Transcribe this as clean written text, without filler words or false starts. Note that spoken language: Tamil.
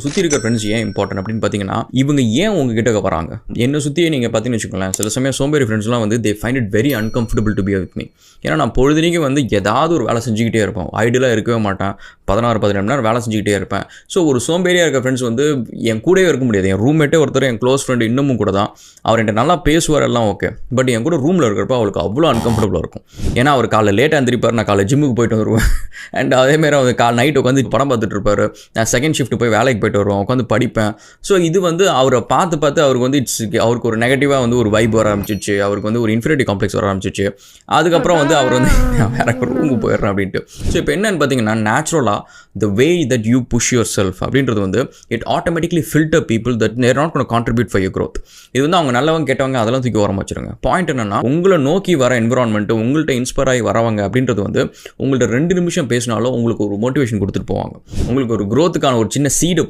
சுற்றி இருக்கிற ஃப்ரெண்ட்ஸ் ஏன் இம்பார்ட்டன்ட் அப்படின்னு பார்த்தீங்கன்னா, இவங்க ஏன் உங்ககிட்ட வராங்க? என்னை சுற்றியே நீங்கள் பார்த்தீங்கன்னு வச்சுக்கோங்களேன், சில சமயம் சோம்பேறி ஃப்ரெண்ட்ஸ்லாம் வந்து they find it very uncomfortable to be with me. ஏன்னா நான் பொழுதுனைக்கும் வந்து ஏதாவது ஒரு வேலை செஞ்சுக்கிட்டே இருப்பேன். ஐடியலாக இருக்கவே மாட்டேன். 16-17 மணி நேரம் வேலை செஞ்சுக்கிட்டே இருப்பேன். ஸோ ஒரு சோம்பேறியாக இருக்க ஃப்ரெண்ட்ஸ் வந்து என் கூடவே இருக்க முடியாது. என் ரூம்மேட்டே ஒருத்தர், என் க்ளோஸ் ஃப்ரெண்ட் இன்னமும் கூட தான். அவர் என்கிட்ட நல்லா பேசுவார், எல்லாம் ஓகே. பட் என் கூட ரூமில் இருக்கிறப்ப அவளுக்கு அவ்வளோ அன்கம்ஃபர்டபுளாக இருக்கும். ஏன்னா அவர் காலைல லேட்டாக எழுந்திரிப்பார், நான் காலைல ஜிம்முக்கு போயிட்டு வருவேன். அண்ட் அதேமாதிரி அவர் நைட் உட்காந்து படம் பார்த்துட்டு இருப்பார். நான் செகண்ட் ஷிஃப்ட் போய் வேலைக்கு போயிட்டு வருவேன், உட்காந்து படிப்பேன். ஸோ இது வந்து அவரை பார்த்து அவருக்கு வந்து அவருக்கு ஒரு நெகட்டிவாக வந்து ஒரு வைப் வர ஆரம்பிச்சிச்சு. அவருக்கு வந்து ஒரு இன்ஃபினிட்டி காம்ப்ளெக்ஸ் வர ஆரம்பிச்சிச்சு. அதுக்கப்புறம் வந்து அவர் வந்து வேற ரூமுக்கு போயிடுறேன் அப்படின்ட்டு. ஸோ இப்போ என்னன்னு பார்த்தீங்கன்னா, நேச்சுரலாக the way that you push your self அப்படின்றது வந்து it automatically filter people that they're not gonna contribute for your growth. இது வந்து அவங்க நல்லவங்க கேட்டவங்க அதெல்லாம் தூக்கி ஓரமாக வச்சிருங்க. பாயிண்ட் என்னன்னா, உங்களை நோக்கி வர என்விரான்மெண்ட்டு, உங்கள்கிட்ட இன்ஸ்பயர் ஆகி வரவங்க அப்படின்றது வந்து உங்கள்கிட்ட 2 நிமிஷம் பேசினாலும் உங்களுக்கு ஒரு மோட்டிவேஷன் கொடுத்துட்டு போவாங்க. உங்களுக்கு ஒரு க்ரோத்துக்கான ஒரு சின்ன சீடை